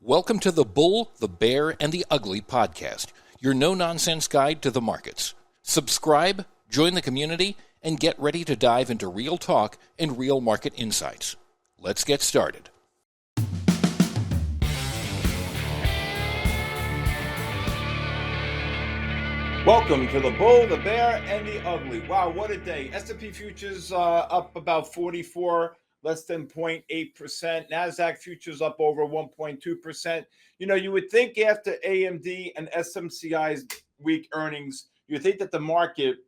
Welcome to the Bull, the Bear, and the Ugly podcast, your no-nonsense guide to the markets. Subscribe, join the community, and get ready to dive into real talk and real market insights. Let's get started. Welcome to the Bull, the Bear, and the Ugly. Wow, what a day. S&P futures up about 44, less than 0.8%. Nasdaq futures up over 1.2%. You know, you would think after AMD and SMCI's weak earnings, you would think that the market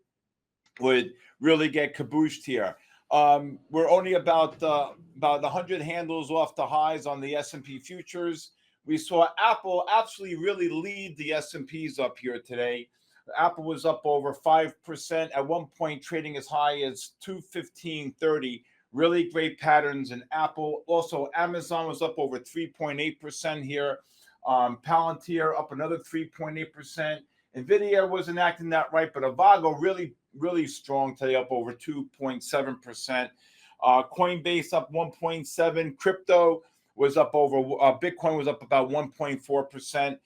would really get cabooshed here. We're only about 100 handles off the highs on the S&P futures. We saw Apple absolutely really lead the S&Ps up here today. Apple was up over 5%, at one point trading as high as 215.30. Really great patterns in Apple. Also, Amazon was up over 3.8% here. Palantir up another 3.8%. NVIDIA wasn't acting that right, but Avago really strong today, up over 2.7%. Coinbase up 1.7%. Crypto was up over, Bitcoin was up about 1.4%.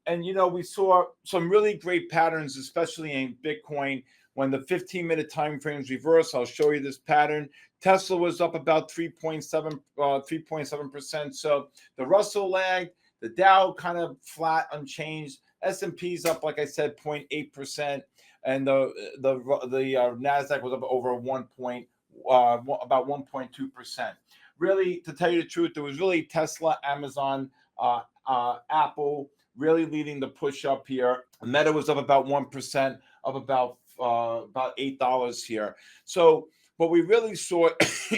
And, you know, we saw some really great patterns, especially in Bitcoin, when the 15-minute time frames reverse. I'll show you this pattern. Tesla was up about 3.7%. So the Russell lagged, the Dow kind of flat, unchanged. S&P's up, like I said, 0.8%, and the Nasdaq was up over about 1.2%. Really, to tell you the truth, there was really Tesla, Amazon, Apple really leading the push up here. Meta was up about 1%, up about $8 here. So what we really saw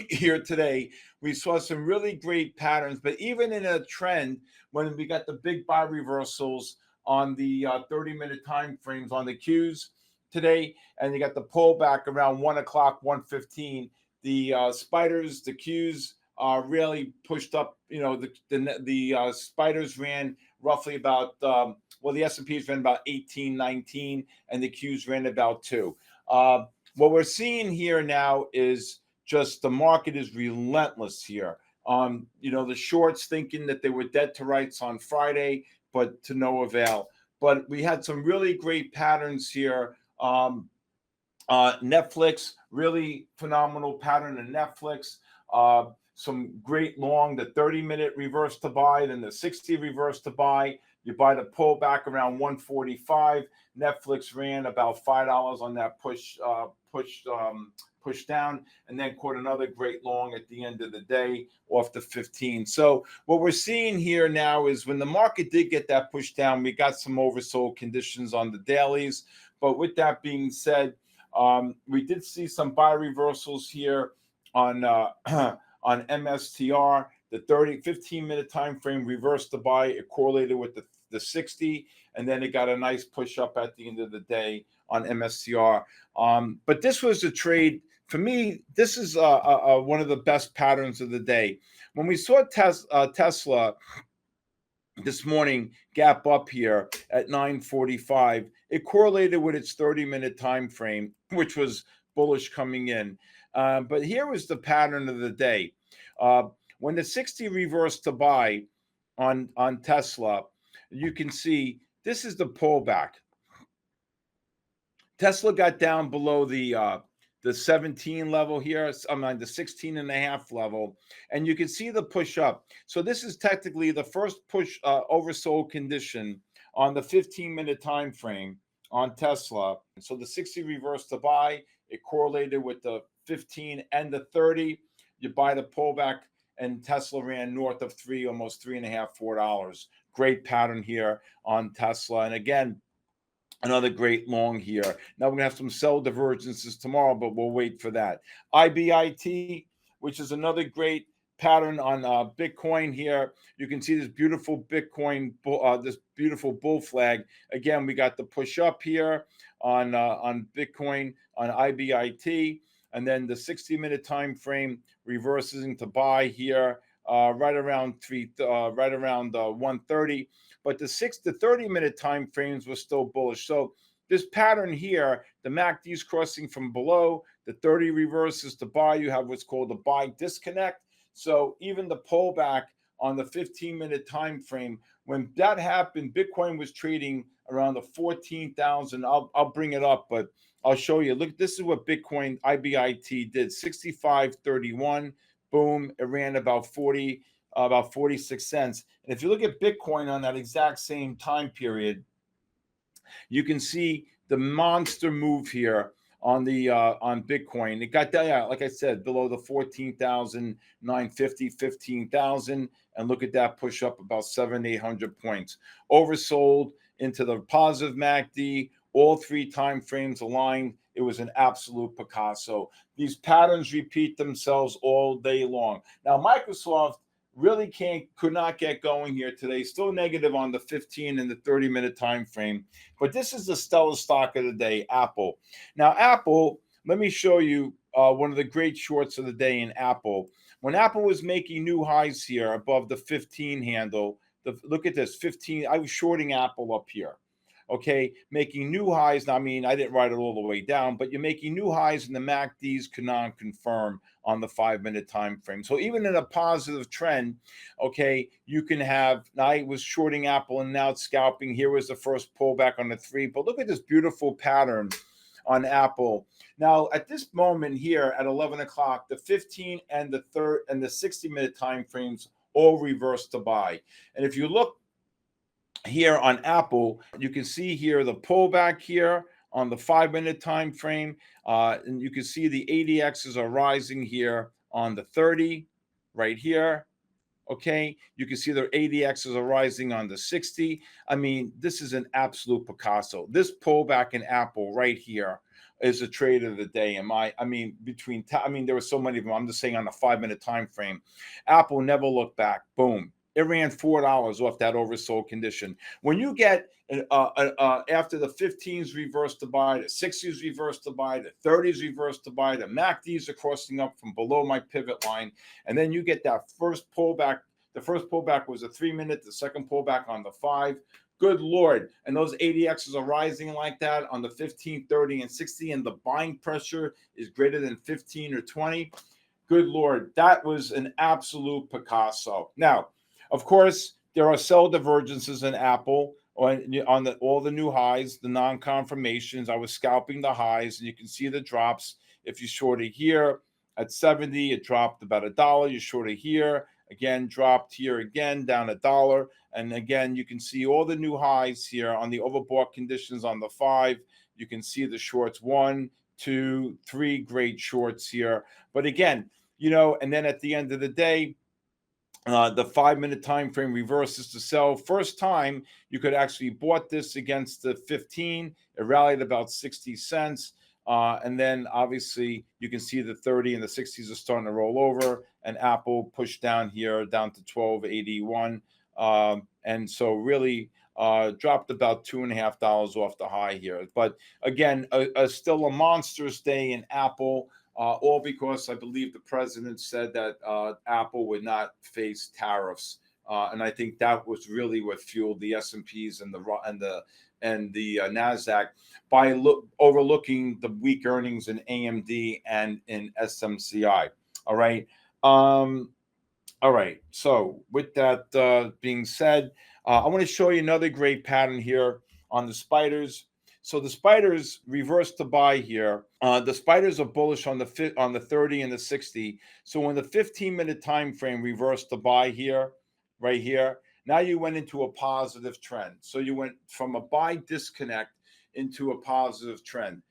here today, we saw some really great patterns, but even in a trend, when we got the big buy reversals on the 30-minute time frames on the Qs today, and you got the pullback around 1 o'clock, 1:15, the spiders, the Qs really pushed up. You know, the spiders ran roughly about, the S&Ps ran about 18, 19, and the Qs ran about 2. What we're seeing here now is just the market is relentless here. You know, the shorts thinking that they were dead to rights on Friday, but to no avail. But we had some really great patterns here. Netflix, really phenomenal pattern in Netflix. Some great long, the 30-minute reverse to buy, then the 60 reverse to buy. You buy the pullback around 145. Netflix ran about $5 on that push down, and then caught another great long at the end of the day off the 15. So what we're seeing here now is when the market did get that push down, we got some oversold conditions on the dailies. But with that being said, we did see some buy reversals here on MSTR. The 15-minute time frame reversed the buy. It correlated with the 60, and then it got a nice push up at the end of the day on MSTR. But this was a trade. For me, this is one of the best patterns of the day. When we saw Tesla this morning gap up here at 9:45, it correlated with its 30-minute time frame, which was bullish coming in. But here was the pattern of the day. When the 60 reversed to buy on Tesla, you can see this is the pullback. Tesla got down below the 17 level here, the 16 and a half level, and you can see the push up. So this is technically the first push oversold condition on the 15-minute time frame on Tesla. So the 60 reversed to buy, it correlated with the 15 and the 30. You buy the pullback, and Tesla ran north of almost $3.5, $4. Great pattern here on Tesla. And again, another great long here. Now we're going to have some sell divergences tomorrow, but we'll wait for that. IBIT, which is another great pattern on Bitcoin here. You can see this beautiful Bitcoin, this beautiful bull flag. Again, we got the push up here on Bitcoin, on IBIT. And then the 60-minute time frame reverses into buy here, right around 130. But the 30-minute time frames were still bullish. So this pattern here, the MACD's crossing from below, the 30 reverses to buy. You have what's called a buy disconnect. So even the pullback on the 15-minute time frame. When that happened, Bitcoin was trading around the 14,000. I'll bring it up, but I'll show you. Look, this is what Bitcoin IBIT did. 65.31. Boom. It ran about 46 cents. And if you look at Bitcoin on that exact same time period, you can see the monster move here on the on Bitcoin. It got down, like I said, below the 14,950, 15,000, and look at that push up about 700-800 points. Oversold into the positive MACD. All three time frames aligned. It was an absolute Picasso. These patterns repeat themselves all day long. Now, Microsoft really could not get going here today. Still negative on the 15 and the 30-minute time frame. But this is the stellar stock of the day, Apple. Now, Apple, let me show you one of the great shorts of the day in Apple. When Apple was making new highs here above the 15 handle, look at this, 15. I was shorting Apple up here. Okay, making new highs. Now, I mean, I didn't write it all the way down, but you're making new highs, and the MACDs cannot confirm on the 5-minute time frame. So even in a positive trend, okay, you can have. Now I was shorting Apple and now it's scalping. Here was the first pullback on the 3, but look at this beautiful pattern on Apple. Now at this moment here at 11 o'clock, the 15 and the 60-minute time frames all reverse to buy. And if you look here on Apple, you can see here the pullback here on the 5-minute time frame, and you can see the ADXs are rising here on the 30 right here. Okay, you can see the ADXs are rising on the 60. I mean, this is an absolute Picasso. This pullback in Apple right here is a trade of the day. There were so many of them. I'm just saying on the 5-minute time frame, Apple never looked back. Boom. It ran $4 off that oversold condition. When you get after the 15s reverse to buy, the 60s reverse to buy, the 30s reverse to buy, the MACDs are crossing up from below my pivot line, and then you get that first pullback. The first pullback was a 3-minute, the second pullback on the 5. Good Lord. And those ADXs are rising like that on the 15, 30, and 60, and the buying pressure is greater than 15 or 20. Good Lord. That was an absolute Picasso. Now, of course, there are sell divergences in Apple on all the new highs, the non-confirmations. I was scalping the highs, and you can see the drops. If you short it here at 70, it dropped about $1. You short it here, again, dropped here again, down $1. And again, you can see all the new highs here on the overbought conditions on the 5. You can see the shorts, 1, 2, 3 great shorts here. But again, and then at the end of the day, the 5-minute time frame reverses to sell. First time you could actually bought this against the 15. It rallied about 60 cents. And then obviously you can see the 30 and the 60s are starting to roll over, and Apple pushed down here down to 12.81. And so really dropped about $2.50 off the high here. But again, still a monstrous day in Apple. All because I believe the president said that Apple would not face tariffs, and I think that was really what fueled the S&Ps and the Nasdaq by overlooking the weak earnings in AMD and in SMCI. All right. All right. So with that being said, I want to show you another great pattern here on the spiders. So the spiders reverse to buy here. The spiders are bullish on the 30 and the 60. So when the 15-minute time frame reversed to buy here, right here, now you went into a positive trend. So you went from a buy disconnect into a positive trend.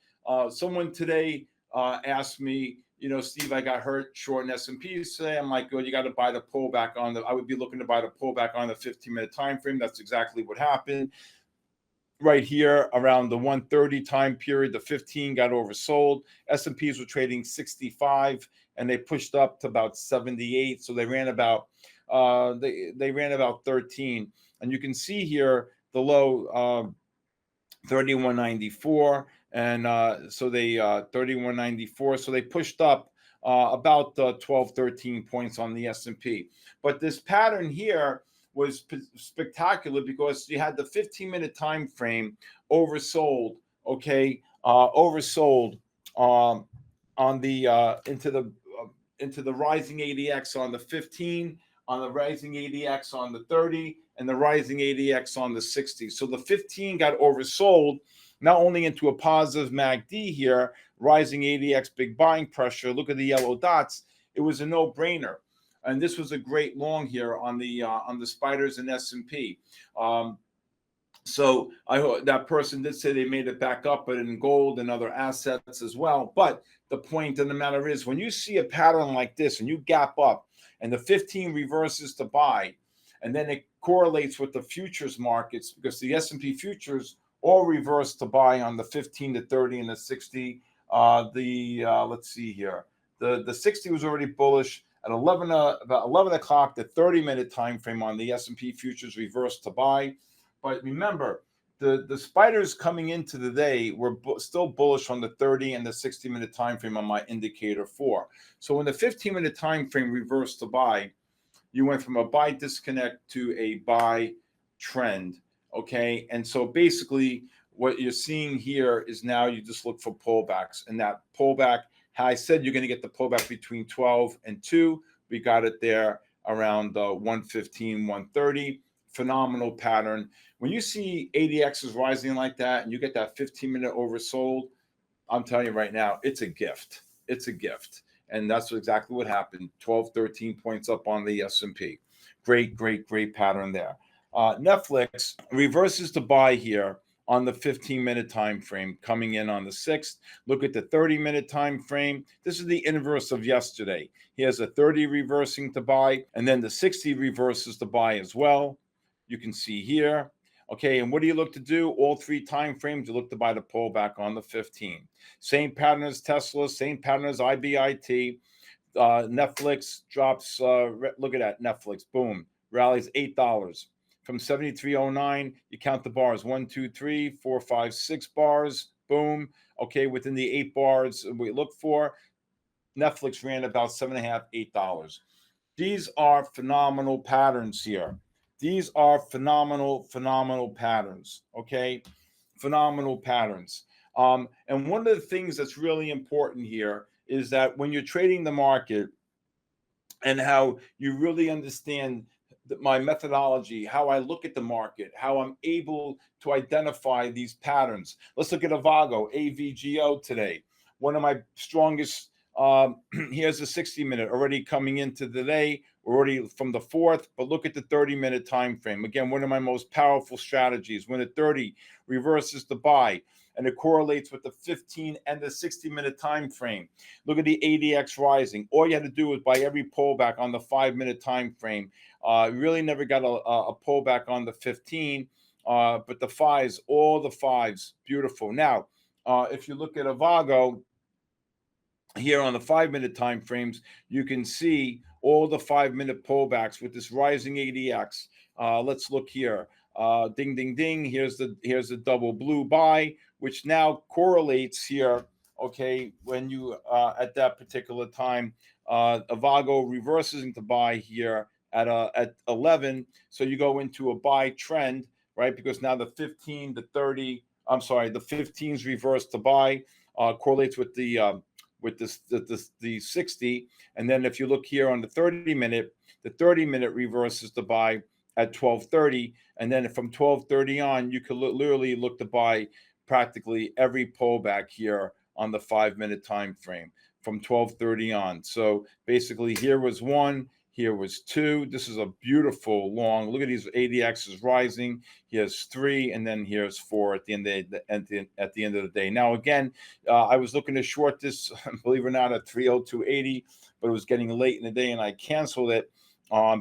Someone today asked me, Steve, I got hurt short in S&Ps today. I'm like, good, you got to buy the pullback I would be looking to buy the pullback on the 15-minute time frame. That's exactly what happened. Right here around the 130 time period, the 15 got oversold. S&Ps were trading 65 and they pushed up to about 78. So they ran about they ran about 13. And you can see here the low 31.94, and so they 31.94. So they pushed up about 12, 13 points on the S&P. But this pattern here was spectacular because you had the 15-minute time frame oversold, oversold on the into the rising ADX on the 15, on the rising ADX on the 30 and the rising ADX on the 60. So the 15 got oversold, not only into a positive MACD here, rising ADX, big buying pressure. Look at the yellow dots. It was a no-brainer. And this was a great long here on the spiders and S&P. So I hope that person did say they made it back up, but in gold and other assets as well. But the point of the matter is, when you see a pattern like this and you gap up and the 15 reverses to buy, and then it correlates with the futures markets, because the S&P futures all reverse to buy on the 15 to 30 and the 60. Let's see here. The 60 was already bullish at about 11 o'clock. The 30-minute time frame on the S&P futures reversed to buy. But remember, the spiders coming into the day were still bullish on the 30 and the 60-minute time frame on my indicator 4. So when the 15-minute time frame reversed to buy, you went from a buy disconnect to a buy trend. Okay, and so basically what you're seeing here is now you just look for pullbacks, and that pullback, how I said you're going to get the pullback between 12 and 2. We got it there around 115, 130. Phenomenal pattern. When you see ADXs rising like that and you get that 15-minute oversold, I'm telling you right now, it's a gift. It's a gift. And that's exactly what happened. 12, 13 points up on the S&P. Great pattern there. Netflix reverses to buy here on the 15-minute time frame, coming in on the 6th. Look at the 30-minute time frame. This is the inverse of yesterday. He has a 30 reversing to buy, and then the 60 reverses to buy as well. You can see here. Okay, and what do you look to do? All three time frames, you look to buy the pullback on the 15. Same pattern as Tesla, same pattern as IBIT. Netflix drops, look at that, Netflix, boom, rallies $8. From 73.09, you count the bars, 1, 2, 3, 4, 5, 6 bars, boom. Okay, within the 8 bars we look for, Netflix ran about $7.5, $8. These are phenomenal patterns here. These are phenomenal patterns, okay? Phenomenal patterns. And one of the things that's really important here is that when you're trading the market and how you really understand my methodology, how I look at the market, how I'm able to identify these patterns. Let's look at Avago, AVGO today. One of my strongest, here's a 60-minute already coming into the day. We're already from the 4th, but look at the 30-minute time frame. Again, one of my most powerful strategies. When the 30 reverses the buy, and it correlates with the 15 and the 60-minute time frame. Look at the ADX rising. All you had to do was buy every pullback on the 5-minute time frame. Really never got a pullback on the 15, but the 5s, all the 5s, beautiful. Now, if you look at Avago, here on the 5-minute time frames, you can see all the 5-minute pullbacks with this rising ADX. Let's look here. Ding, ding, ding. Here's the double blue buy, which now correlates here. Okay, when you at that particular time, Avago reverses into buy here at 11. So you go into a buy trend, right? Because now the 15, the 30, I'm sorry, the 15s reverse to buy, correlates with the 60. And then if you look here on the 30-minute, the 30-minute reverses to buy at 12:30, and then from 12:30 on, you could literally look to buy practically every pullback here on the 5-minute time frame from 12:30 on. So basically, here was 1, here was 2. This is a beautiful long. Look at these ADXs rising. Here's 3, and then here's 4 at the end of the day. Now again, I was looking to short this, believe it or not, at 302.80, but it was getting late in the day, and I canceled it.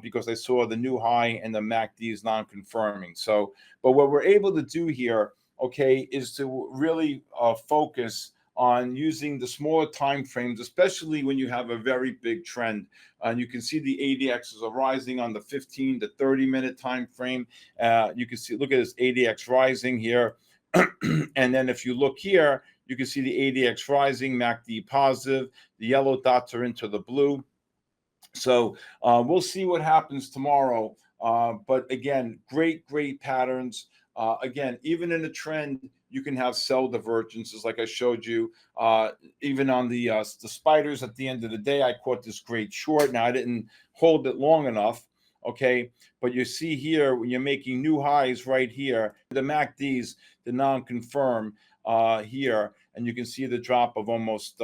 Because I saw the new high and the MACD is non-confirming. So, but what we're able to do here, okay, is to really focus on using the smaller time frames, especially when you have a very big trend. And you can see the ADXs are rising on the 15 to 30-minute time frame. You can see, look at this ADX rising here. And then if you look here, you can see the ADX rising, MACD positive. The yellow dots are into the blue. So we'll see what happens tomorrow. But again, great patterns. Again, even in a trend, you can have sell divergences like I showed you. Even on the spiders at the end of the day, I caught this great short. Now, I didn't hold it long enough. Okay, but you see here when you're making new highs right here, the MACDs, the non-confirm here, and you can see the drop of almost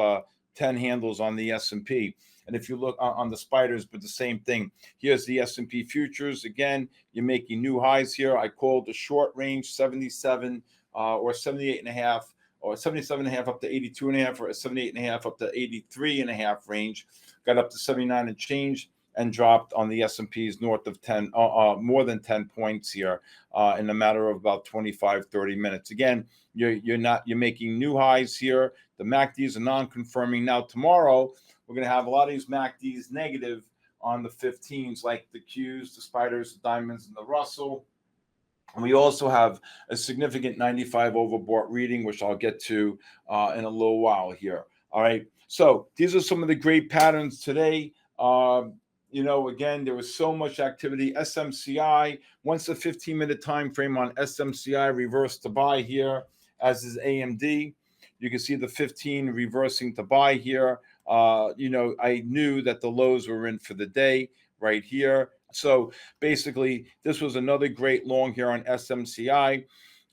10 handles on the S&P. And if you look on the spiders, but the same thing. Here's the S&P futures. Again, you're making new highs here. I called the short range 77 or 78 and a half, or 77 and a half up to 82 and a half, or 78 and a half up to 83 and a half range. Got up to 79 and change, and dropped on the S&Ps north of 10, more than 10 points here in a matter of about 25, 30 minutes. Again, you're making new highs here. The MACDs are non-confirming. Now tomorrow, we're going to have a lot of these MACDs negative on the 15s, like the Qs, the spiders, the diamonds, and the Russell. And we also have a significant 95 overbought reading, which I'll get to in a little while here. All right. So these are some of the great patterns today. Again, there was so much activity. SMCI, once the 15-minute time frame on SMCI reversed to buy here, as is AMD. You can see the 15 reversing to buy here. I knew that the lows were in for the day right here. So basically, this was another great long here on SMCI.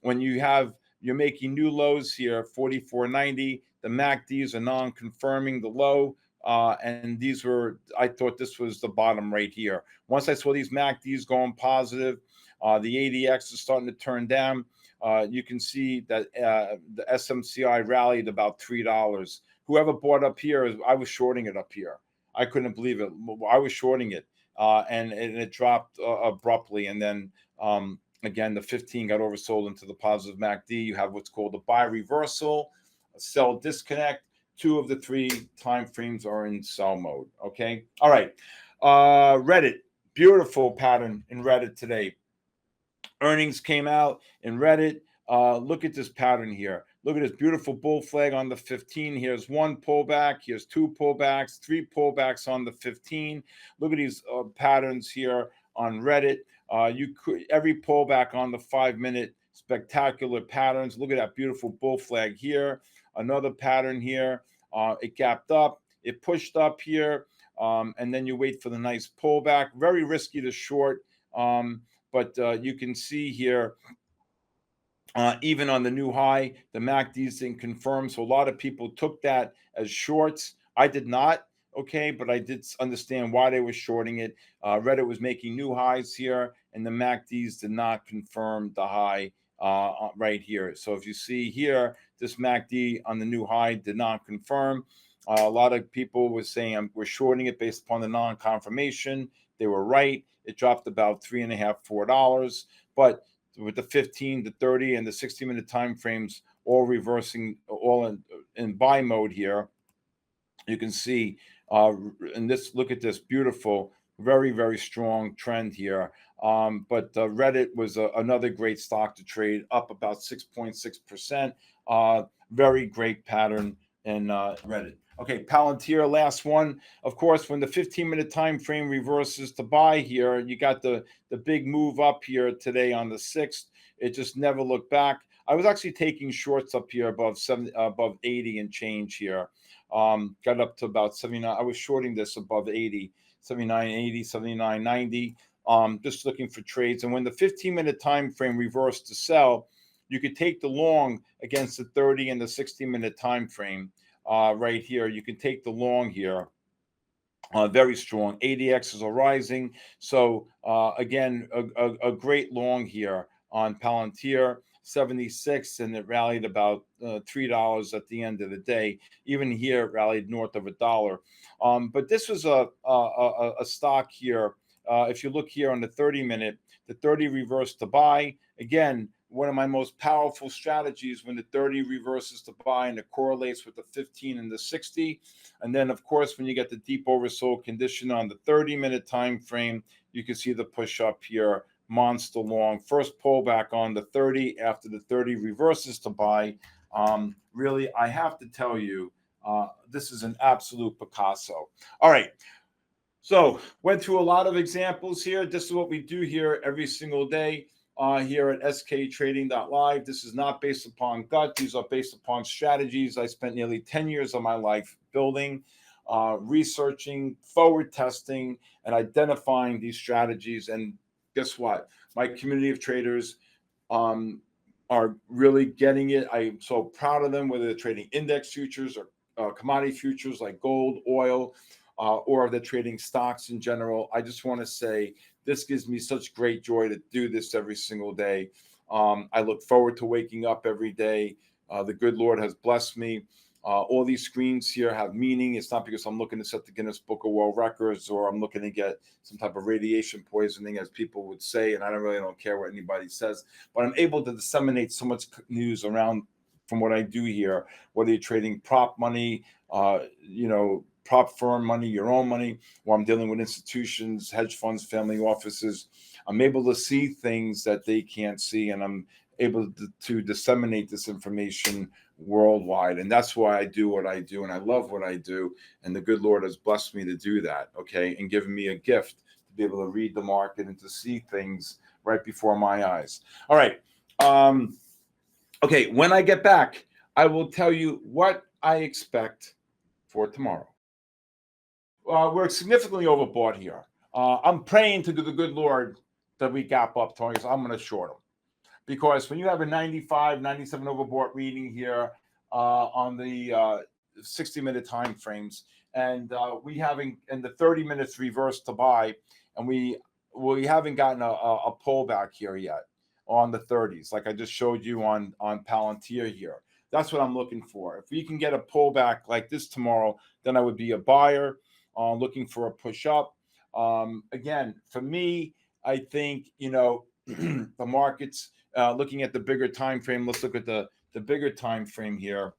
When you're making new lows here, 44.90. The MACDs are non-confirming the low. And I thought this was the bottom right here. Once I saw these MACDs going positive, the ADX is starting to turn down. You can see that the SMCI rallied about $3. Whoever bought up here, I was shorting it up here. I couldn't believe it. I was shorting it, and it dropped abruptly. And then again, the 15 got oversold into the positive MACD. You have what's called a buy reversal, a sell disconnect. 2 of the 3 time frames are in sell mode. Okay. All right. Reddit, beautiful pattern in Reddit today. Earnings came out in Reddit. Look at this pattern here. Look at this beautiful bull flag on the 15. Here's 1 pullback. Here's 2 pullbacks, 3 pullbacks on the 15. Look at these patterns here on Reddit. Every pullback on the 5-minute, spectacular patterns. Look at that beautiful bull flag here. Another pattern here. It gapped up. It pushed up here. And then you wait for the nice pullback. Very risky to short. But you can see here, even on the new high, the MACDs didn't confirm. So a lot of people took that as shorts. I did not. Okay, but I did understand why they were shorting it. Reddit was making new highs here, and the MACDs did not confirm the high right here. So if you see here, this MACD on the new high did not confirm. A lot of people were saying we're shorting it based upon the non-confirmation. They were right. It dropped about $3.50, $4. But with the 15, the 30, and the 60-minute time frames all reversing, all in buy mode here, you can see. And look at this beautiful, very, very strong trend here. But Reddit was another great stock to trade, up about 6.6%. Very great pattern in Reddit. Okay, Palantir, last one. Of course, when the 15-minute time frame reverses to buy here, you got the big move up here today on the 6th. It just never looked back. I was actually taking shorts up here above 80 and change here. Got up to about 79. I was shorting this above 80, 79.80, 79.90. Just looking for trades. And when the 15-minute time frame reversed to sell, you could take the long against the 30 and the 60-minute time frame. Right here, you can take the long here. Very strong. ADXs are rising. So again, a great long here on Palantir, 76, and it rallied about $3 at the end of the day. Even here, it rallied north of $1. But this was a stock here. If you look here on the 30-minute, the 30 reversed to buy. Again, one of my most powerful strategies when the 30 reverses to buy and it correlates with the 15 and the 60. And then, of course, when you get the deep oversold condition on the 30-minute time frame, you can see the push up here, monster long. First pullback on the 30 after the 30 reverses to buy. Really, I have to tell you, this is an absolute Picasso. All right. So went through a lot of examples here. This is what we do here every single day. Here at sktrading.live. This is not based upon gut. These are based upon strategies I spent nearly 10 years of my life building. researching, forward testing, and identifying these strategies. And guess what? My community of traders are really getting it. I'm so proud of them, whether they're trading index futures or commodity futures like gold, oil, or they're trading stocks in general. I just want to say this gives me such great joy to do this every single day. I look forward to waking up every day. The good Lord has blessed me. All these screens here have meaning. It's not because I'm looking to set the Guinness Book of World Records or I'm looking to get some type of radiation poisoning, as people would say, and I don't care what anybody says, but I'm able to disseminate so much news around from what I do here, whether you're trading prop money, prop firm money, your own money, or I'm dealing with institutions, hedge funds, family offices. I'm able to see things that they can't see, and I'm able to disseminate this information worldwide. And that's why I do what I do, and I love what I do. And the good Lord has blessed me to do that, okay, and given me a gift to be able to read the market and to see things right before my eyes. All right. Okay, when I get back, I will tell you what I expect for tomorrow. We're significantly overbought here. I'm praying to the good Lord that we gap up tomorrow, because I'm going to short them. Because when you have a 95, 97 overbought reading here on the 60-minute time frames, and we haven't, and the 30 minutes reversed to buy, and we haven't gotten a pullback here yet on the 30s, like I just showed you on Palantir here. That's what I'm looking for. If we can get a pullback like this tomorrow, then I would be a buyer, looking for a push up. Again, for me, I think, the markets, looking at the bigger time frame, let's look at the bigger time frame here.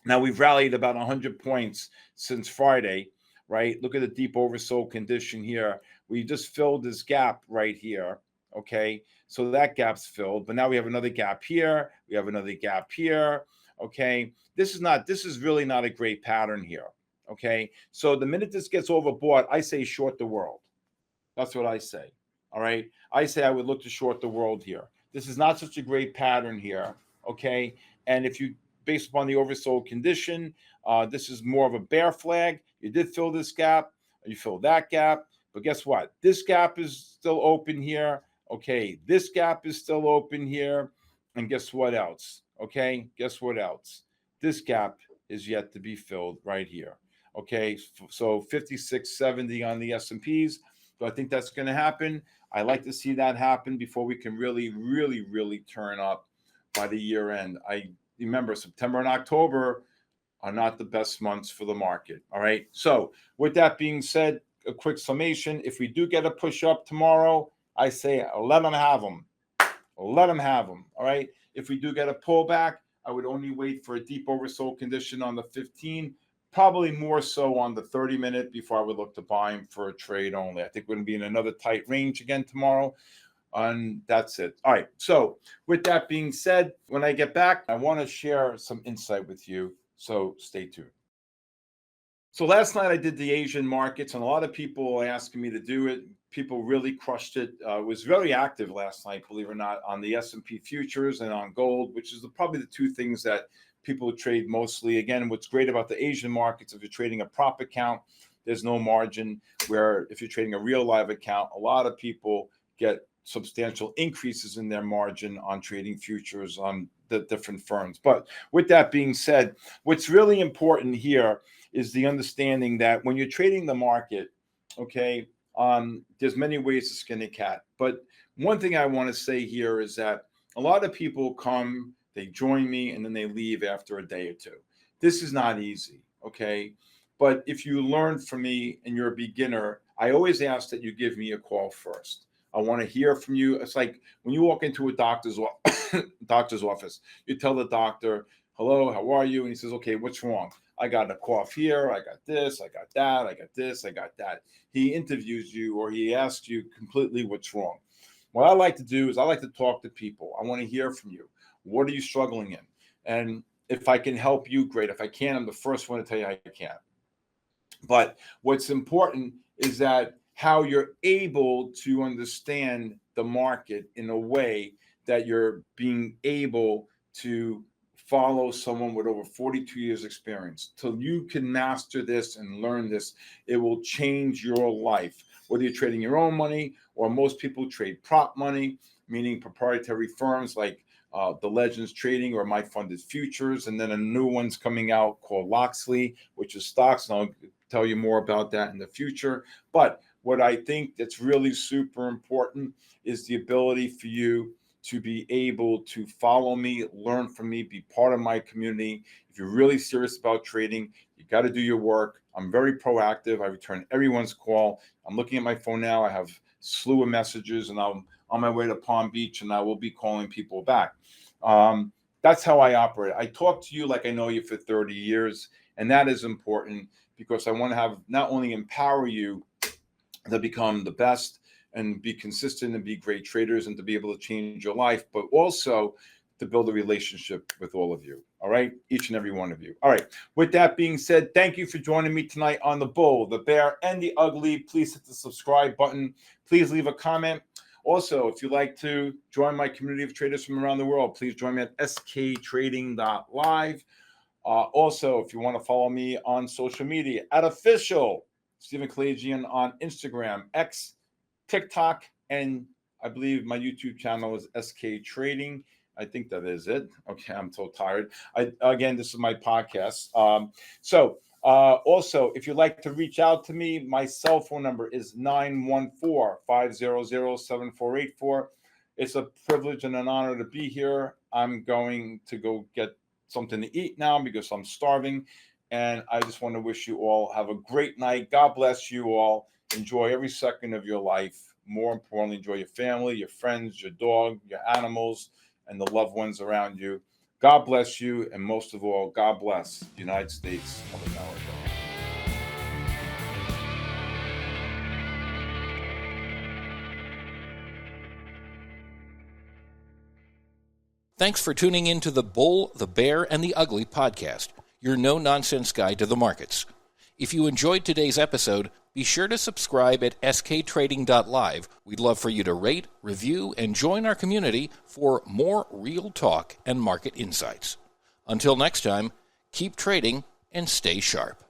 Now, we've rallied about 100 points since Friday, right? Look at the deep oversold condition here. We just filled this gap right here, okay? So that gap's filled, but now we have another gap here. We have another gap here, okay? This is really not a great pattern here, okay? So the minute this gets overbought, I say short the world. That's what I say, all right? I say I would look to short the world here. This is not such a great pattern here, okay? And if you, based upon the oversold condition, this is more of a bear flag. You did fill this gap, you filled that gap, but guess what? This gap is still open here, okay? This gap is still open here, and guess what else, okay? Guess what else? This gap is yet to be filled right here, okay? So 56.70 on the S&Ps. So I think that's going to happen. I like to see that happen before we can really, really, really turn up by the year end. I remember September and October are not the best months for the market. All right. So with that being said, a quick summation. If we do get a push up tomorrow, I say let them have them. Let them have them. All right. If we do get a pullback, I would only wait for a deep oversold condition on the 15. Probably more so on the 30-minute before I would look to buy him for a trade only. I think we're going to be in another tight range again tomorrow. And that's it. All right. So with that being said, when I get back, I want to share some insight with you. So stay tuned. So last night I did the Asian markets, and a lot of people are asking me to do it. People really crushed it. It was very active last night, believe it or not, on the S&P futures and on gold, which is probably the two things that people trade mostly. Again, what's great about the Asian markets, if you're trading a prop account, there's no margin, where if you're trading a real live account, a lot of people get substantial increases in their margin on trading futures on the different firms. But with that being said, what's really important here is the understanding that when you're trading the market, okay, there's many ways to skin a cat. But one thing I want to say here is that a lot of people come, they join me, and then they leave after a day or two. This is not easy, okay? But if you learn from me and you're a beginner, I always ask that you give me a call first. I want to hear from you. It's like when you walk into a doctor's office, you tell the doctor, hello, how are you? And he says, okay, what's wrong? I got a cough here. I got this. I got that. I got this. I got that. He interviews you, or he asks you completely what's wrong. What I like to do is I like to talk to people. I want to hear from you. What are you struggling in? And if I can help you, great. If I can, I'm the first one to tell you I can. But what's important is that how you're able to understand the market in a way that you're being able to follow someone with over 42 years experience. Till you can master this and learn this, it will change your life. Whether you're trading your own money or most people trade prop money, meaning proprietary firms like the Legends Trading or My Funded Futures, and then a new one's coming out called Loxley, which is stocks, and I'll tell you more about that in the future. But what I think that's really super important is the ability for you to be able to follow me, learn from me, be part of my community. If you're really serious about trading, you got to do your work. I'm very proactive. I return everyone's call. I'm looking at my phone now. I have a slew of messages, and I'm on my way to Palm Beach, and I will be calling people back. That's how I operate. I talk to you like I know you for 30 years, and that is important because I want to have not only empower you to become the best and be consistent and be great traders and to be able to change your life, but also to build a relationship with all of you. All right. Each and every one of you. All right. With that being said, thank you for joining me tonight on The Bull, the Bear, and the Ugly. Please hit the subscribe button. Please leave a comment. Also, if you'd like to join my community of traders from around the world, please join me at sktrading.live. Also, if you want to follow me on social media at official Stephen Kalayjian on Instagram, X, TikTok, and I believe my YouTube channel is SK Trading. I think that is it. Okay, I'm so tired. Again, this is my podcast. Also, if you'd like to reach out to me, my cell phone number is 914-500-7484. It's a privilege and an honor to be here. I'm going to go get something to eat now because I'm starving. And I just want to wish you all have a great night. God bless you all. Enjoy every second of your life. More importantly, enjoy your family, your friends, your dog, your animals, and the loved ones around you. God bless you. And most of all, God bless the United States of America. Thanks for tuning in to The Bull, the Bear, and the Ugly podcast, your no-nonsense guide to the markets. If you enjoyed today's episode, be sure to subscribe at sktrading.live. We'd love for you to rate, review, and join our community for more real talk and market insights. Until next time, keep trading and stay sharp.